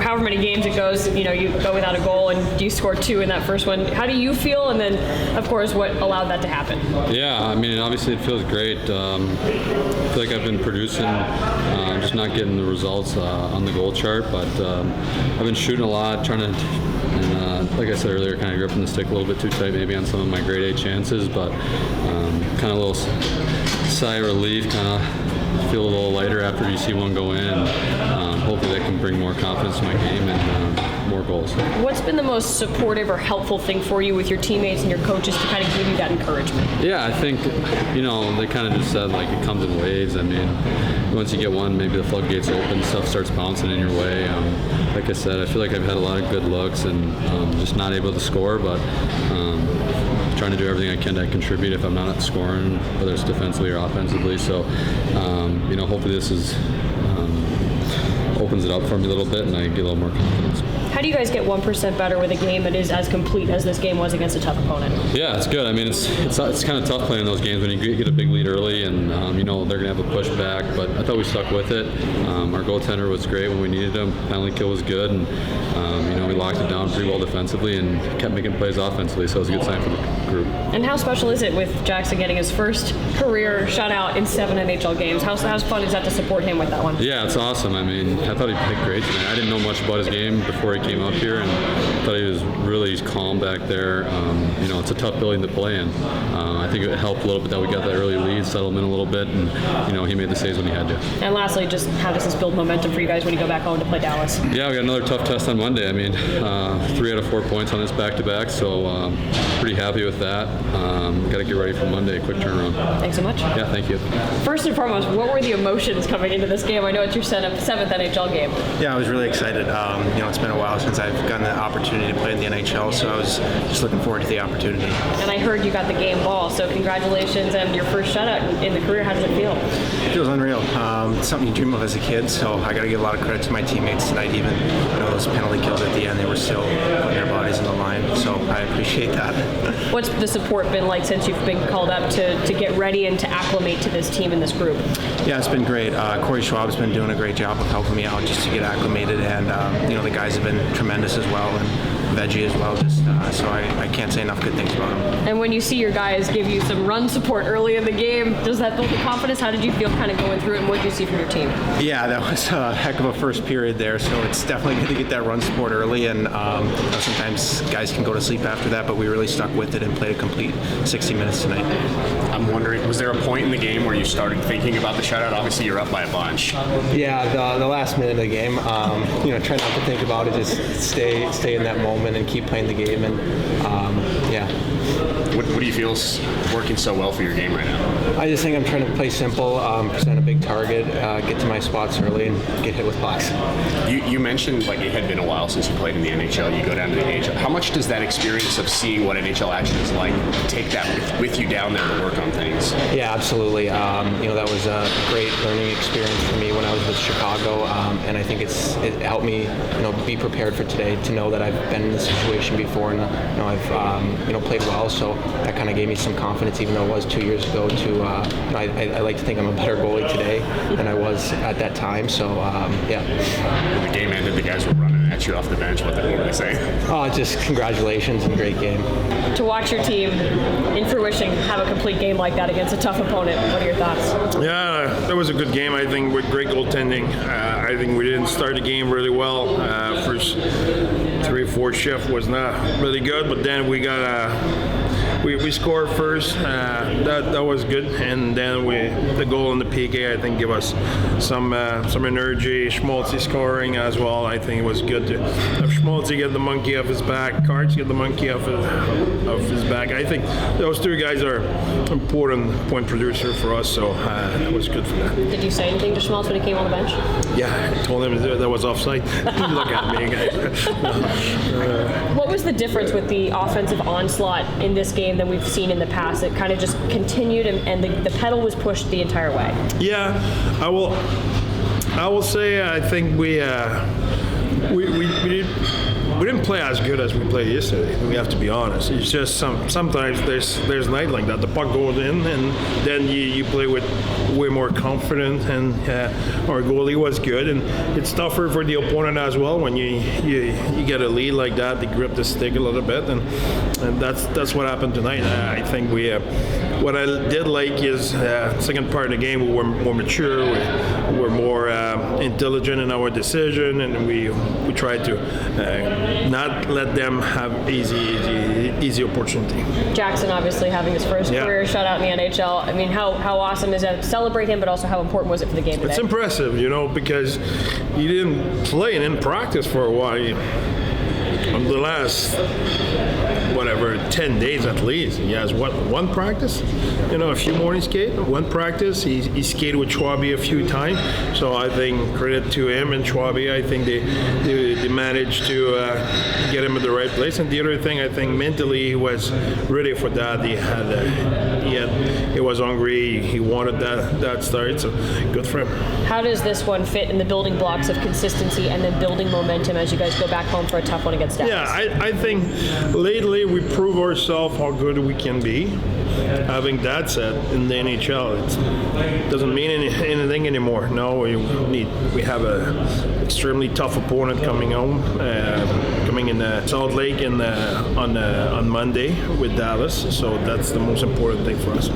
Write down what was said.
however many games it goes, you go without a goal and you score 2 in that first one. How do you feel? And then, of course, what allowed that to happen? Yeah, I mean, obviously it feels great. I feel like I've been producing, just not getting the results on the goal chart, but I've been shooting a lot, trying to, and like I said earlier, kind of gripping the stick a little bit too tight maybe on some of my grade A chances, but kind of a little sigh of relief, kind of feel a little lighter after you see one go in. Hopefully that can bring more confidence to my game and more goals. What's been the most supportive or helpful thing for you with your teammates and your coaches to kind of give you that encouragement? Yeah, I think, they kind of just said, like, it comes in waves. I mean, once you get one, maybe the floodgates open, stuff starts bouncing in your way. Like I said, I feel like I've had a lot of good looks and just not able to score, but trying to do everything I can to contribute if I'm not scoring, whether it's defensively or offensively. So, hopefully this opens it up for me a little bit and I get a little more confidence. How do you guys get 1% better with a game that is as complete as this game was against a tough opponent? Yeah, it's good. I mean, it's kind of tough playing those games when you get a big lead early and, they're going to have a pushback, but I thought we stuck with it. Our goaltender was great when we needed him. Penalty kill was good, and, we locked it down pretty well defensively and kept making plays offensively, so it was a good sign for the group. And how special is it with Jaxson getting his first career shutout in 7 NHL games? How fun is that to support him with that one? Yeah, it's awesome. I mean, I thought he played great tonight. I didn't know much about his game before he came up here, and I thought he was really calm back there. It's a tough building to play in. I think it helped a little bit that we got that early lead, settled him in a little bit, and he made the saves when he had to. And lastly, just how does this build momentum for you guys when you go back home to play Dallas? Yeah, we got another tough test on Monday. I mean, 3 out of 4 points on this back-to-back, so pretty happy with that. Got to get ready for Monday, a quick turnaround. Thanks so much. Yeah, thank you. First and foremost, what were the emotions coming into this game? I know it's your 7th NHL game. Yeah, I was really excited. It's been a while since I've gotten the opportunity to play in the NHL, so I was just looking forward to the opportunity. And I heard you got the game ball, so congratulations and your first shutout in the career. How does it feel? It feels unreal. It's something you dream of as a kid, so I got to give a lot of credit to my teammates tonight. Even those penalty kills at the end, they were still putting their bodies in the line, so I appreciate that. What's the support been like since you've been called up to get ready and to acclimate to this team and this group? Yeah, it's been great. Corey Schwab's been doing a great job of helping me out just to get acclimated, and the guys have been tremendous as well, and Veggie as well. So I can't say enough good things about him. And when you see your guys give you some run support early in the game, does that build the confidence? How did you feel kind of going through it, and what did you see from your team? Yeah, that was a heck of a first period there, so it's definitely good to get that run support early, and sometimes guys can go to sleep after that, but we really stuck with it and played a complete 60 minutes tonight. I'm wondering, was there a point in the game where you started thinking about the shutout? Obviously, you're up by a bunch. Yeah, the last minute of the game, try not to think about it, just stay in that moment and keep playing the game, and yeah. What do you feel is working so well for your game right now? I just think I'm trying to play simple, present a big target, get to my spots early, and get hit with pucks. You mentioned it had been a while since you played in the NHL. You go down to the AHL. How much does that experience of seeing what NHL action is like take that with you down there to work on things? Yeah, absolutely. That was a great learning experience for me when I was with Chicago, and I think it helped me, be prepared for today, to know that I've been in this situation before, and I've played well. So that kind of gave me some confidence, even though it was 2 years ago. I like to think I'm a better goalie today than I was at that time. So yeah. When the game ended, the guys were running at you off the bench. What were they saying? Just congratulations and great game. To watch your team in fruition have a complete game like that against a tough opponent, what are your thoughts? Yeah, that was a good game. I think with great goaltending. I think we didn't start the game really well. First 3-4 shift was not really good, but then we got we scored first. That was good, and then the goal in the PK I think give us some energy. Schmaltz scoring as well. I think it was good to have Schmaltz get the monkey off his back, Karts get the monkey off his back. I think those two guys are important point producer for us, so it was good for that. Did you say anything to Schmaltz when he came on the bench? Yeah, I told him that was offside. Look at me, guys. What was the difference with the offensive onslaught in this game than we've seen in the past? It kind of just continued, and the pedal was pushed the entire way. Yeah, I will say I think we did we didn't play as good as we played yesterday. We have to be honest. It's just sometimes there's night like that. The puck goes in, and then you play with way more confidence. And our goalie was good, and it's tougher for the opponent as well when you get a lead like that. They grip the stick a little bit, and that's what happened tonight. I think we. What I did like is second part of the game we were more mature, we were more intelligent in our decision, and we tried to not let them have easy opportunity. Jaxson obviously having his first career shutout in the NHL. I mean, how awesome is it to celebrate him, but also how important was it for the game today? It's impressive, because he didn't play and didn't practice for a while. The last 10 days at least. He has one practice, a few morning skate, one practice. He skated with Schwabi a few times, so I think credit to him and Schwabi. I think they managed to get him at the right place. And the other thing, I think mentally he was ready for that. He was hungry. He wanted that start. So good for him. How does this one fit in the building blocks of consistency and then building momentum as you guys go back home for a tough one against Dallas? Yeah, I think lately we prove ourselves how good we can be. Having that said, in the NHL, it doesn't mean anything anymore. No, we have a extremely tough opponent coming in Salt Lake on Monday with Dallas. So that's the most important thing for us.